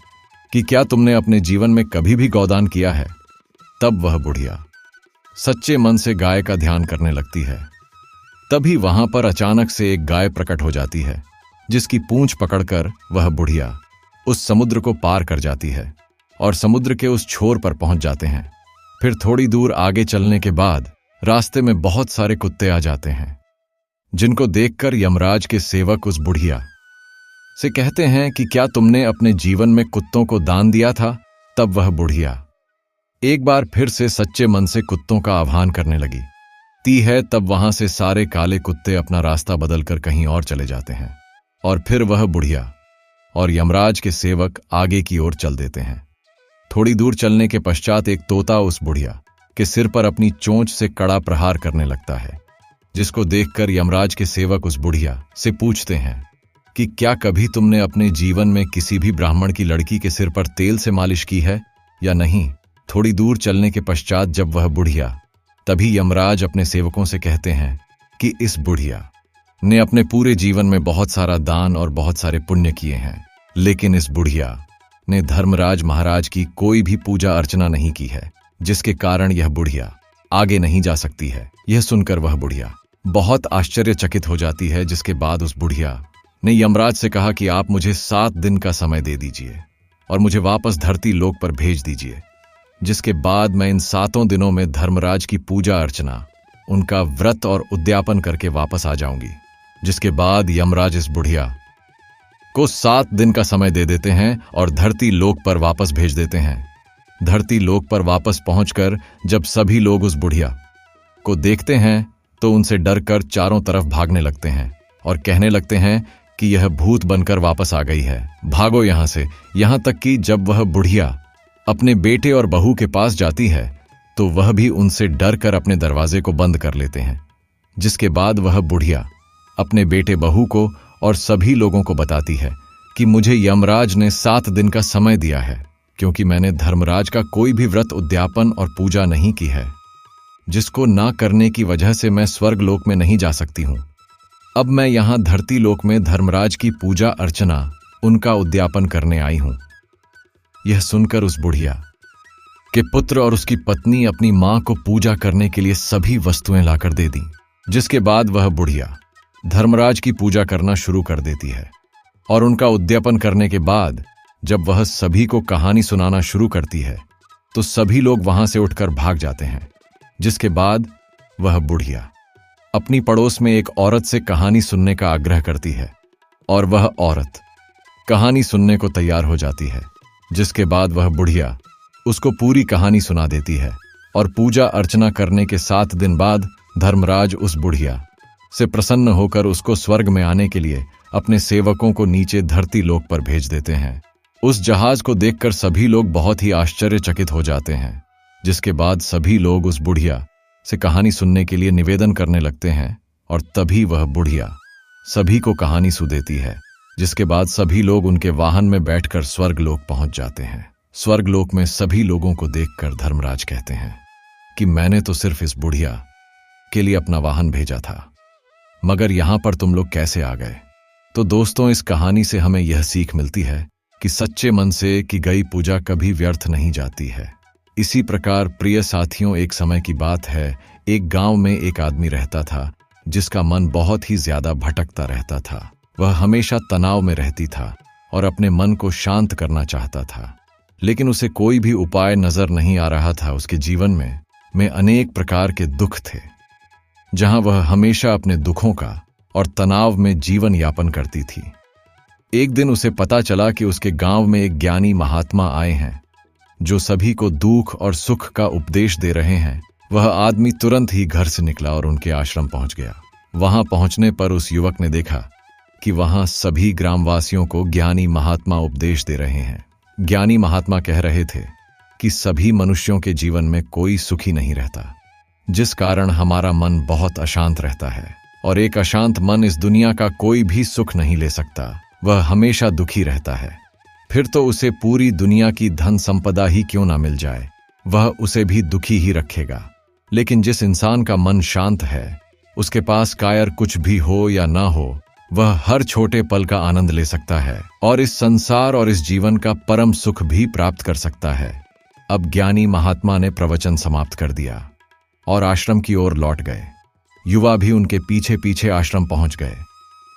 कि क्या तुमने अपने जीवन में कभी भी गौदान किया है? तब वह बुढ़िया सच्चे मन से गाय का ध्यान करने लगती है। तभी वहां पर अचानक से एक गाय प्रकट हो जाती है, जिसकी पूंछ पकड़कर वह बुढ़िया उस समुद्र को पार कर जाती है और समुद्र के उस छोर पर पहुंच जाते हैं। फिर थोड़ी दूर आगे चलने के बाद रास्ते में बहुत सारे कुत्ते आ जाते हैं, जिनको देखकर यमराज के सेवक उस बुढ़िया से कहते हैं कि क्या तुमने अपने जीवन में कुत्तों को दान दिया था? तब वह बुढ़िया एक बार फिर से सच्चे मन से कुत्तों का आह्वान करने लगी ती है। तब वहां से सारे काले कुत्ते अपना रास्ता बदलकर कहीं और चले जाते हैं और फिर वह बुढ़िया और यमराज के सेवक आगे की ओर चल देते हैं। थोड़ी दूर चलने के पश्चात एक तोता उस बुढ़िया के सिर पर अपनी चोंच से कड़ा प्रहार करने लगता है, जिसको देखकर यमराज के सेवक उस बुढ़िया से पूछते हैं कि क्या कभी तुमने अपने जीवन में किसी भी ब्राह्मण की लड़की के सिर पर तेल से मालिश की है या नहीं? थोड़ी दूर चलने के पश्चात जब वह बुढ़िया, तभी यमराज अपने सेवकों से कहते हैं कि इस बुढ़िया ने अपने पूरे जीवन में बहुत सारा दान और बहुत सारे पुण्य किए हैं, लेकिन इस बुढ़िया ने धर्मराज महाराज की कोई भी पूजा अर्चना नहीं की है, जिसके कारण यह बुढ़िया आगे नहीं जा सकती है। यह सुनकर वह बुढ़िया बहुत आश्चर्यचकित हो जाती है, जिसके बाद उस बुढ़िया ने यमराज से कहा कि आप मुझे 7 दिन का समय दे दीजिए और मुझे वापस धरती लोक पर भेज दीजिए, जिसके बाद मैं इन 7 दिनों में धर्मराज की पूजा अर्चना, उनका व्रत और उद्यापन करके वापस आ जाऊंगी। जिसके बाद यमराज इस बुढ़िया को 7 दिन का समय दे देते हैं और धरती लोक पर वापस भेज देते हैं। धरती लोक पर वापस पहुंचकर जब सभी लोग उस बुढ़िया को देखते हैं तो उनसे डरकर चारों तरफ भागने लगते हैं और कहने लगते हैं कि यह भूत बनकर वापस आ गई है, भागो यहां से। यहां तक कि जब वह बुढ़िया अपने बेटे और बहू के पास जाती है तो वह भी उनसे डरकर अपने दरवाजे को बंद कर लेते हैं। जिसके बाद वह बुढ़िया अपने बेटे बहू को और सभी लोगों को बताती है कि मुझे यमराज ने 7 दिन का समय दिया है, क्योंकि मैंने धर्मराज का कोई भी व्रत, उद्यापन और पूजा नहीं की है, जिसको ना करने की वजह से मैं स्वर्ग लोक में नहीं जा सकती हूं। अब मैं यहां धरती लोक में धर्मराज की पूजा अर्चना, उनका उद्यापन करने आई हूं। यह सुनकर उस बुढ़िया के पुत्र और उसकी पत्नी अपनी मां को पूजा करने के लिए सभी वस्तुएं लाकर दे दी। जिसके बाद वह बुढ़िया धर्मराज की पूजा करना शुरू कर देती है और उनका उद्यापन करने के बाद जब वह सभी को कहानी सुनाना शुरू करती है तो सभी लोग वहां से उठकर भाग जाते हैं। जिसके बाद वह बुढ़िया अपनी पड़ोस में एक औरत से कहानी सुनने का आग्रह करती है और वह औरत कहानी सुनने को तैयार हो जाती है। जिसके बाद वह बुढ़िया उसको पूरी कहानी सुना देती है और पूजा अर्चना करने के 7 दिन बाद धर्मराज उस बुढ़िया से प्रसन्न होकर उसको स्वर्ग में आने के लिए अपने सेवकों को नीचे धरती लोक पर भेज देते हैं। उस जहाज को देखकर सभी लोग बहुत ही आश्चर्यचकित हो जाते हैं। जिसके बाद सभी लोग उस बुढ़िया से कहानी सुनने के लिए निवेदन करने लगते हैं और तभी वह बुढ़िया सभी को कहानी सुनाती है। जिसके बाद सभी लोग उनके वाहन में बैठकर स्वर्ग लोक पहुंच जाते हैं। स्वर्गलोक में सभी लोगों को देखकर धर्मराज कहते हैं कि मैंने तो सिर्फ इस बुढ़िया के लिए अपना वाहन भेजा था, मगर यहां पर तुम लोग कैसे आ गए। तो दोस्तों, इस कहानी से हमें यह सीख मिलती है कि सच्चे मन से की गई पूजा कभी व्यर्थ नहीं जाती है। इसी प्रकार प्रिय साथियों, एक समय की बात है, एक गांव में एक आदमी रहता था जिसका मन बहुत ही ज्यादा भटकता रहता था। वह हमेशा तनाव में रहती था और अपने मन को शांत करना चाहता था, लेकिन उसे कोई भी उपाय नजर नहीं आ रहा था। उसके जीवन में अनेक प्रकार के दुख थे, जहां वह हमेशा अपने दुखों का और तनाव में जीवन यापन करती थी। एक दिन उसे पता चला कि उसके गांव में एक ज्ञानी महात्मा आए हैं जो सभी को दुख और सुख का उपदेश दे रहे हैं। वह आदमी तुरंत ही घर से निकला और उनके आश्रम पहुंच गया। वहां पहुंचने पर उस युवक ने देखा कि वहां सभी ग्रामवासियों को ज्ञानी महात्मा उपदेश दे रहे हैं। ज्ञानी महात्मा कह रहे थे कि सभी मनुष्यों के जीवन में कोई सुखी नहीं रहता, जिस कारण हमारा मन बहुत अशांत रहता है, और एक अशांत मन इस दुनिया का कोई भी सुख नहीं ले सकता। वह हमेशा दुखी रहता है। फिर तो उसे पूरी दुनिया की धन संपदा ही क्यों ना मिल जाए, वह उसे भी दुखी ही रखेगा। लेकिन जिस इंसान का मन शांत है, उसके पास कायर कुछ भी हो या ना हो, वह हर छोटे पल का आनंद ले सकता है और इस संसार और इस जीवन का परम सुख भी प्राप्त कर सकता है। अब ज्ञानी महात्मा ने प्रवचन समाप्त कर दिया और आश्रम की ओर लौट गए। युवा भी उनके पीछे पीछे आश्रम पहुंच गए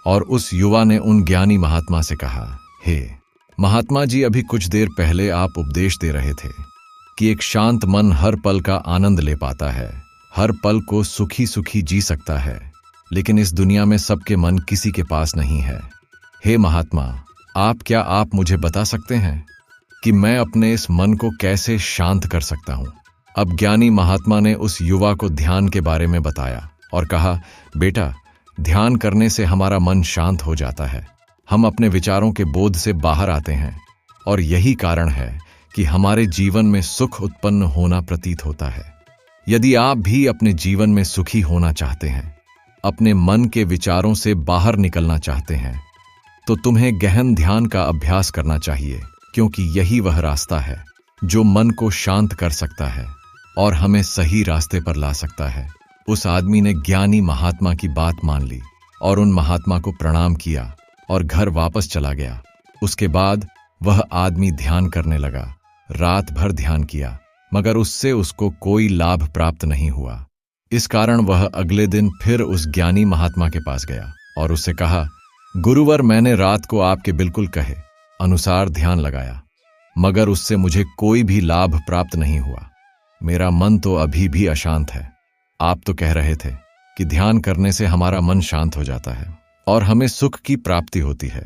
और उस युवा ने उन ज्ञानी महात्मा से कहा, हे महात्मा जी, अभी कुछ देर पहले आप उपदेश दे रहे थे कि एक शांत मन हर पल का आनंद ले पाता है, हर पल को सुखी सुखी जी सकता है, लेकिन इस दुनिया में सबके मन किसी के पास नहीं है। हे महात्मा, आप मुझे बता सकते हैं कि मैं अपने इस मन को कैसे शांत कर सकता हूं। अब ज्ञानी महात्मा ने उस युवा को ध्यान के बारे में बताया और कहा, बेटा, ध्यान करने से हमारा मन शांत हो जाता है, हम अपने विचारों के बोध से बाहर आते हैं, और यही कारण है कि हमारे जीवन में सुख उत्पन्न होना प्रतीत होता है। यदि आप भी अपने जीवन में सुखी होना चाहते हैं, अपने मन के विचारों से बाहर निकलना चाहते हैं, तो तुम्हें गहन ध्यान का अभ्यास करना चाहिए, क्योंकि यही वह रास्ता है जो मन को शांत कर सकता है और हमें सही रास्ते पर ला सकता है। उस आदमी ने ज्ञानी महात्मा की बात मान ली और उन महात्मा को प्रणाम किया और घर वापस चला गया। उसके बाद वह आदमी ध्यान करने लगा। रात भर ध्यान किया, मगर उससे उसको कोई लाभ प्राप्त नहीं हुआ। इस कारण वह अगले दिन फिर उस ज्ञानी महात्मा के पास गया और उससे कहा, गुरुवर, मैंने रात को आपके बिल्कुल कहे अनुसार ध्यान लगाया, मगर उससे मुझे कोई भी लाभ प्राप्त नहीं हुआ। मेरा मन तो अभी भी अशांत है। आप तो कह रहे थे कि ध्यान करने से हमारा मन शांत हो जाता है और हमें सुख की प्राप्ति होती है।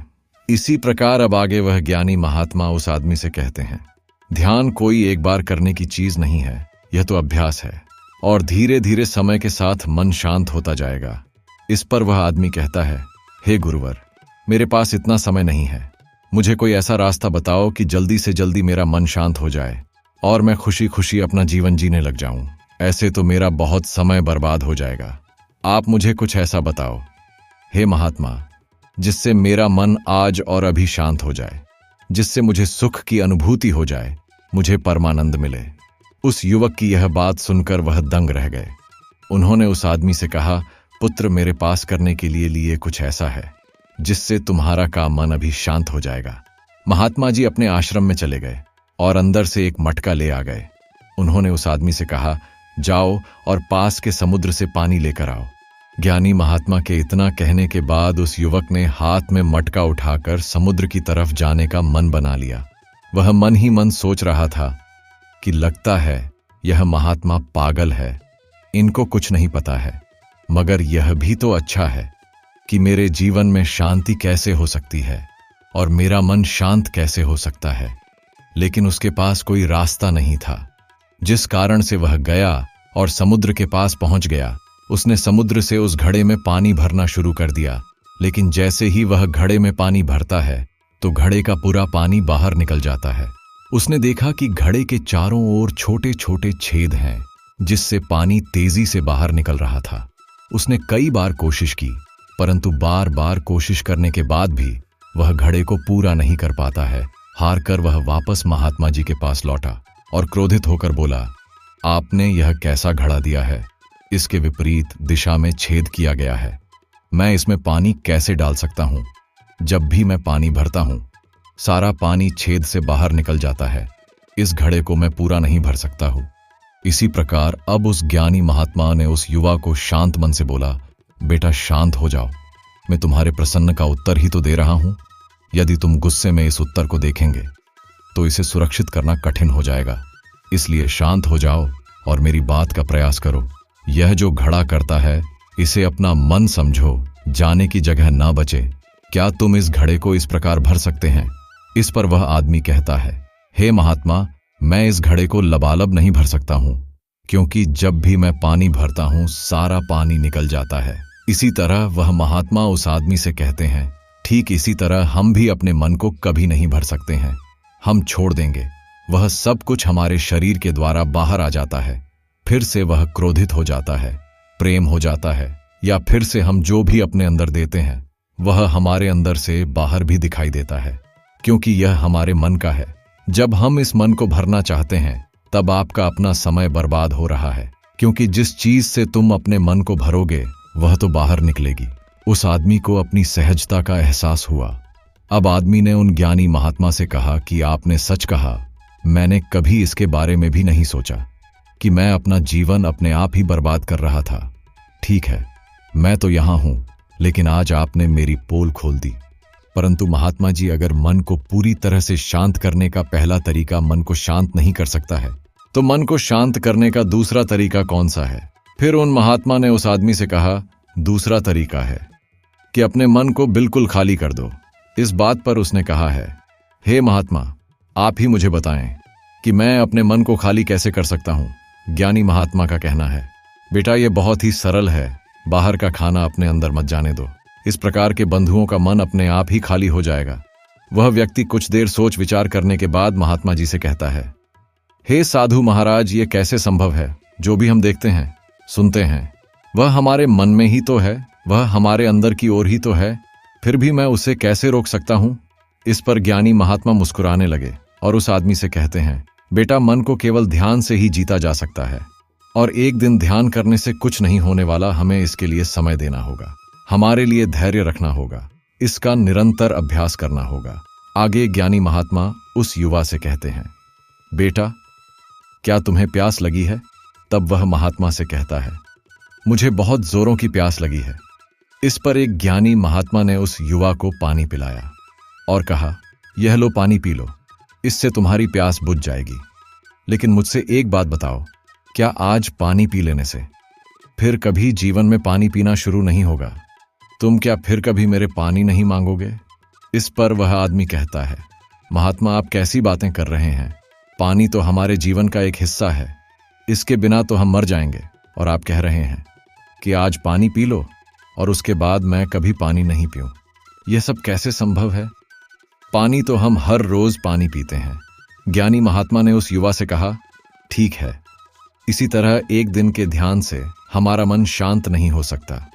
इसी प्रकार अब आगे वह ज्ञानी महात्मा उस आदमी से कहते हैं, ध्यान कोई एक बार करने की चीज नहीं है, यह तो अभ्यास है और धीरे धीरे समय के साथ मन शांत होता जाएगा। इस पर वह आदमी कहता है, हे गुरुवर, मेरे पास इतना समय नहीं है, मुझे कोई ऐसा रास्ता बताओ कि जल्दी से जल्दी मेरा मन शांत हो जाए और मैं खुशी खुशी अपना जीवन जीने लग जाऊं। ऐसे तो मेरा बहुत समय बर्बाद हो जाएगा। आप मुझे कुछ ऐसा बताओ, हे महात्मा, जिससे मेरा मन आज और अभी शांत हो जाए, जिससे मुझे सुख की अनुभूति हो जाए, मुझे परमानंद मिले। उस युवक की यह बात सुनकर वह दंग रह गए। उन्होंने उस आदमी से कहा, पुत्र, मेरे पास करने के लिए कुछ ऐसा है जिससे तुम्हारा का मन अभी शांत हो जाएगा। महात्मा जी अपने आश्रम में चले गए और अंदर से एक मटका ले आ गए। उन्होंने उस आदमी से कहा, जाओ और पास के समुद्र से पानी लेकर आओ। ज्ञानी महात्मा के इतना कहने के बाद उस युवक ने हाथ में मटका उठाकर समुद्र की तरफ जाने का मन बना लिया। वह मन ही मन सोच रहा था कि लगता है यह महात्मा पागल है, इनको कुछ नहीं पता है, मगर यह भी तो अच्छा है कि मेरे जीवन में शांति कैसे हो सकती है और मेरा मन शांत कैसे हो सकता है। लेकिन उसके पास कोई रास्ता नहीं था, जिस कारण से वह गया और समुद्र के पास पहुंच गया। उसने समुद्र से उस घड़े में पानी भरना शुरू कर दिया, लेकिन जैसे ही वह घड़े में पानी भरता है तो घड़े का पूरा पानी बाहर निकल जाता है। उसने देखा कि घड़े के चारों ओर छोटे छोटे छेद हैं, जिससे पानी तेजी से बाहर निकल रहा था। उसने कई बार कोशिश की, परंतु बार बार कोशिश करने के बाद भी वह घड़े को पूरा नहीं कर पाता है हार कर वह वापस महात्मा जी के पास लौटा और क्रोधित होकर बोला, आपने यह कैसा घड़ा दिया है? इसके विपरीत दिशा में छेद किया गया है। मैं इसमें पानी कैसे डाल सकता हूं? जब भी मैं पानी भरता हूं, सारा पानी छेद से बाहर निकल जाता है। इस घड़े को मैं पूरा नहीं भर सकता हूं। इसी प्रकार अब उस ज्ञानी महात्मा ने उस युवा को शांत मन से बोला, बेटा शांत हो जाओ, मैं तुम्हारे प्रश्न का उत्तर ही तो दे रहा हूं। यदि तुम गुस्से में इस उत्तर को देखेंगे तो इसे सुरक्षित करना कठिन हो जाएगा। इसलिए शांत हो जाओ और मेरी बात का प्रयास करो। यह जो घड़ा करता है, इसे अपना मन समझो, जाने की जगह ना बचे। क्या तुम इस घड़े को इस प्रकार भर सकते हैं? इस पर वह आदमी कहता है, हे महात्मा, मैं इस घड़े को लबालब नहीं भर सकता हूं, क्योंकि जब भी मैं पानी भरता हूं सारा पानी निकल जाता है। इसी तरह वह महात्मा उस आदमी से कहते हैं, ठीक इसी तरह हम भी अपने मन को कभी नहीं भर सकते हैं। हम छोड़ देंगे, वह सब कुछ हमारे शरीर के द्वारा बाहर आ जाता है। फिर से वह क्रोधित हो जाता है, प्रेम हो जाता है, या फिर से हम जो भी अपने अंदर देते हैं वह हमारे अंदर से बाहर भी दिखाई देता है, क्योंकि यह हमारे मन का है। जब हम इस मन को भरना चाहते हैं तब आपका अपना समय बर्बाद हो रहा है, क्योंकि जिस चीज से तुम अपने मन को भरोगे वह तो बाहर निकलेगी। उस आदमी को अपनी सहजता का एहसास हुआ। अब आदमी ने उन ज्ञानी महात्मा से कहा कि आपने सच कहा, मैंने कभी इसके बारे में भी नहीं सोचा कि मैं अपना जीवन अपने आप ही बर्बाद कर रहा था। ठीक है, मैं तो यहां हूं, लेकिन आज आपने मेरी पोल खोल दी। परंतु महात्मा जी, अगर मन को पूरी तरह से शांत करने का पहला तरीका मन को शांत नहीं कर सकता है, तो मन को शांत करने का दूसरा तरीका कौन सा है? फिर उन महात्मा ने उस आदमी से कहा, दूसरा तरीका है कि अपने मन को बिल्कुल खाली कर दो। इस बात पर उसने कहा है, हे महात्मा, आप ही मुझे बताएं कि मैं अपने मन को खाली कैसे कर सकता हूं। ज्ञानी महात्मा का कहना है, बेटा यह बहुत ही सरल है, बाहर का खाना अपने अंदर मत जाने दो। इस प्रकार के बंधुओं का मन अपने आप ही खाली हो जाएगा। वह व्यक्ति कुछ देर सोच विचार करने के बाद महात्मा जी से कहता है, हे साधु महाराज, ये कैसे संभव है? जो भी हम देखते हैं, सुनते हैं, वह हमारे मन में ही तो है, वह हमारे अंदर की ओर ही तो है, फिर भी मैं उसे कैसे रोक सकता हूं? इस पर ज्ञानी महात्मा मुस्कुराने लगे और उस आदमी से कहते हैं, बेटा मन को केवल ध्यान से ही जीता जा सकता है, और एक दिन ध्यान करने से कुछ नहीं होने वाला। हमें इसके लिए समय देना होगा, हमारे लिए धैर्य रखना होगा, इसका निरंतर अभ्यास करना होगा। आगे ज्ञानी महात्मा उस युवा से कहते हैं, बेटा क्या तुम्हें प्यास लगी है? तब वह महात्मा से कहता है, मुझे बहुत जोरों की प्यास लगी है। इस पर एक ज्ञानी महात्मा ने उस युवा को पानी पिलाया और कहा, यह लो पानी पी लो, इससे तुम्हारी प्यास बुझ जाएगी। लेकिन मुझसे एक बात बताओ, क्या आज पानी पी लेने से फिर कभी जीवन में पानी पीना शुरू नहीं होगा? तुम क्या फिर कभी मेरे पानी नहीं मांगोगे? इस पर वह आदमी कहता है, महात्मा आप कैसी बातें कर रहे हैं? पानी तो हमारे जीवन का एक हिस्सा है, इसके बिना तो हम मर जाएंगे, और आप कह रहे हैं कि आज पानी पी लो और उसके बाद मैं कभी पानी नहीं पीऊं। यह सब कैसे संभव है? पानी तो हम हर रोज पानी पीते हैं। ज्ञानी महात्मा ने उस युवा से कहा, ठीक है, इसी तरह एक दिन के ध्यान से हमारा मन शांत नहीं हो सकता।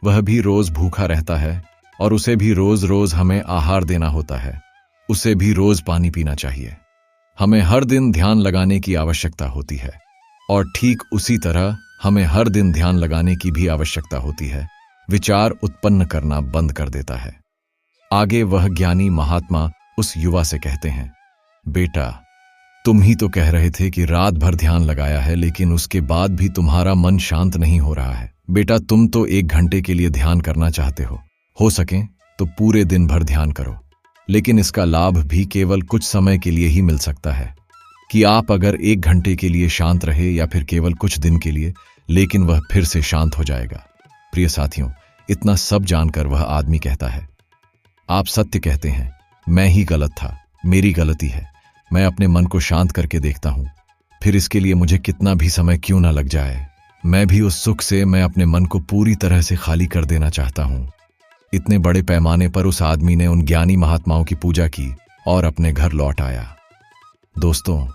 वह भी रोज भूखा रहता है और उसे भी रोज रोज हमें आहार देना होता है, उसे भी रोज पानी पीना चाहिए। हमें हर दिन ध्यान लगाने की आवश्यकता होती है, और ठीक उसी तरह हमें हर दिन ध्यान लगाने की भी आवश्यकता होती है। विचार उत्पन्न करना बंद कर देता है। आगे वह ज्ञानी महात्मा उस युवा से कहते हैं, बेटा तुम ही तो कह रहे थे कि रात भर ध्यान लगाया है, लेकिन उसके बाद भी तुम्हारा मन शांत नहीं हो रहा है। बेटा तुम तो 1 घंटे के लिए ध्यान करना चाहते हो सके तो पूरे दिन भर ध्यान करो, लेकिन इसका लाभ भी केवल कुछ समय के लिए ही मिल सकता है। कि आप अगर 1 घंटे के लिए शांत रहे या फिर केवल कुछ दिन के लिए, लेकिन वह फिर से शांत हो जाएगा। प्रिय साथियों, इतना सब जानकर वह आदमी कहता है, आप सत्य कहते हैं, मैं ही गलत था, मेरी गलती है। मैं अपने मन को शांत करके देखता हूं, फिर इसके लिए मुझे कितना भी समय क्यों ना लग जाए। मैं भी उस सुख से मैं अपने मन को पूरी तरह से खाली कर देना चाहता हूं। इतने बड़े पैमाने पर उस आदमी ने उन ज्ञानी महात्माओं की पूजा की और अपने घर लौट आया। दोस्तों,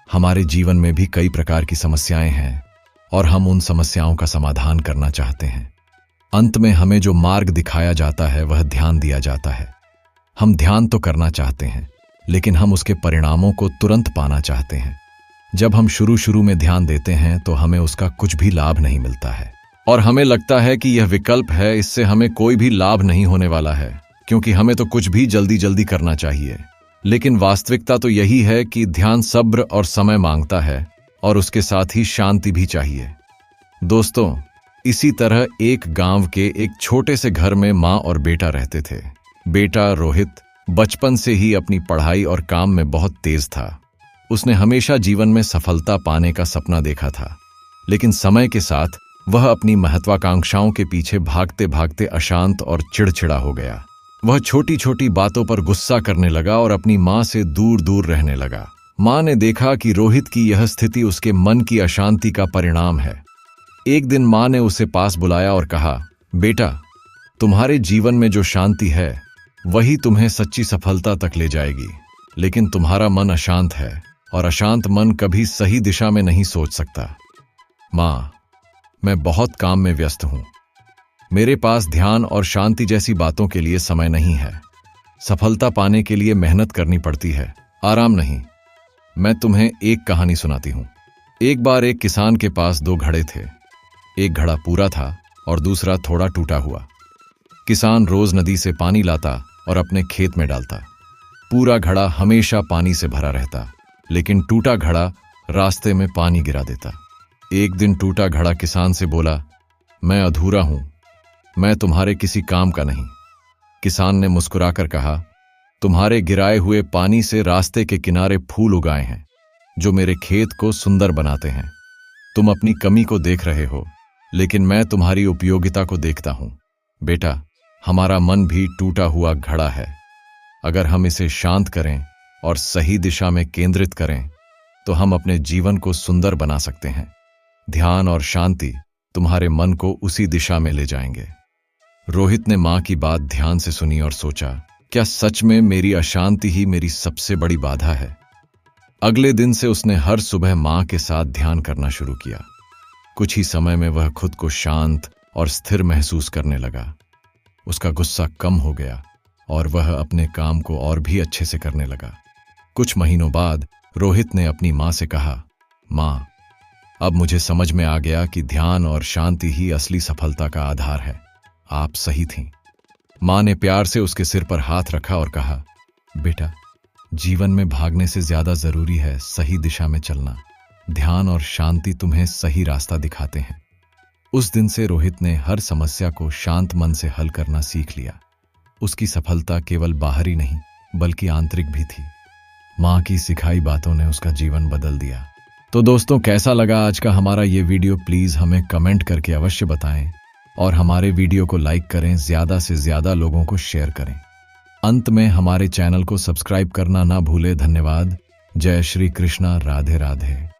हमारे जीवन में भी कई प्रकार की समस्याएं हैं और हम उन समस्याओं का समाधान करना चाहते हैं। अंत में हमें जो मार्ग दिखाया जाता है वह ध्यान दिया जाता है। हम ध्यान तो करना चाहते हैं, लेकिन हम उसके परिणामों को तुरंत पाना चाहते हैं। जब हम शुरू में ध्यान देते हैं तो हमें उसका कुछ भी लाभ नहीं मिलता है और हमें लगता है कि यह विकल्प है, इससे हमें कोई भी लाभ नहीं होने वाला है, क्योंकि हमें तो कुछ भी जल्दी जल्दी करना चाहिए। लेकिन वास्तविकता तो यही है कि ध्यान सब्र और समय मांगता है और उसके साथ ही शांति भी चाहिए। दोस्तों, इसी तरह एक गांव के एक छोटे से घर में माँ और बेटा रहते थे। बेटा रोहित बचपन से ही अपनी पढ़ाई और काम में बहुत तेज था। उसने हमेशा जीवन में सफलता पाने का सपना देखा था, लेकिन समय के साथ वह अपनी महत्वाकांक्षाओं के पीछे भागते भागते अशांत और चिड़चिड़ा हो गया। वह छोटी छोटी बातों पर गुस्सा करने लगा और अपनी माँ से दूर दूर रहने लगा। माँ ने देखा कि रोहित की यह स्थिति उसके मन की अशांति का परिणाम है। एक दिन माँ ने उसे पास बुलाया और कहा, बेटा, तुम्हारे जीवन में जो शांति है वही तुम्हें सच्ची सफलता तक ले जाएगी, लेकिन तुम्हारा मन अशांत है और अशांत मन कभी सही दिशा में नहीं सोच सकता। माँ, मैं बहुत काम में व्यस्त हूं। मेरे पास ध्यान और शांति जैसी बातों के लिए समय नहीं है। सफलता पाने के लिए मेहनत करनी पड़ती है, आराम नहीं। मैं तुम्हें एक कहानी सुनाती हूं। एक बार एक किसान के पास 2 घड़े थे। एक घड़ा पूरा था और दूसरा थोड़ा टूटा हुआ। किसान रोज नदी से पानी लाता और अपने खेत में डालता। पूरा घड़ा हमेशा पानी से भरा रहता, लेकिन टूटा घड़ा रास्ते में पानी गिरा देता। एक दिन टूटा घड़ा किसान से बोला, मैं अधूरा हूं, मैं तुम्हारे किसी काम का नहीं। किसान ने मुस्कुराकर कहा, तुम्हारे गिराए हुए पानी से रास्ते के किनारे फूल उगाए हैं जो मेरे खेत को सुंदर बनाते हैं। तुम अपनी कमी को देख रहे हो, लेकिन मैं तुम्हारी उपयोगिता को देखता हूं। बेटा, हमारा मन भी टूटा हुआ घड़ा है। अगर हम इसे शांत करें और सही दिशा में केंद्रित करें तो हम अपने जीवन को सुंदर बना सकते हैं। ध्यान और शांति तुम्हारे मन को उसी दिशा में ले जाएंगे। रोहित ने मां की बात ध्यान से सुनी और सोचा, क्या सच में मेरी अशांति ही मेरी सबसे बड़ी बाधा है? अगले दिन से उसने हर सुबह मां के साथ ध्यान करना शुरू किया। कुछ ही समय में वह खुद को शांत और स्थिर महसूस करने लगा। उसका गुस्सा कम हो गया और वह अपने काम को और भी अच्छे से करने लगा। कुछ महीनों बाद रोहित ने अपनी मां से कहा, मां, अब मुझे समझ में आ गया कि ध्यान और शांति ही असली सफलता का आधार है। आप सही थीं। मां ने प्यार से उसके सिर पर हाथ रखा और कहा, बेटा, जीवन में भागने से ज्यादा जरूरी है सही दिशा में चलना। ध्यान और शांति तुम्हें सही रास्ता दिखाते हैं। उस दिन से रोहित ने हर समस्या को शांत मन से हल करना सीख लिया। उसकी सफलता केवल बाहरी नहीं बल्कि आंतरिक भी थी। मां की सिखाई बातों ने उसका जीवन बदल दिया। तो दोस्तों, कैसा लगा आज का हमारा ये वीडियो? प्लीज हमें कमेंट करके अवश्य बताएं और हमारे वीडियो को लाइक करें, ज्यादा से ज्यादा लोगों को शेयर करें। अंत में हमारे चैनल को सब्सक्राइब करना ना भूले। धन्यवाद। जय श्री कृष्णा। राधे राधे।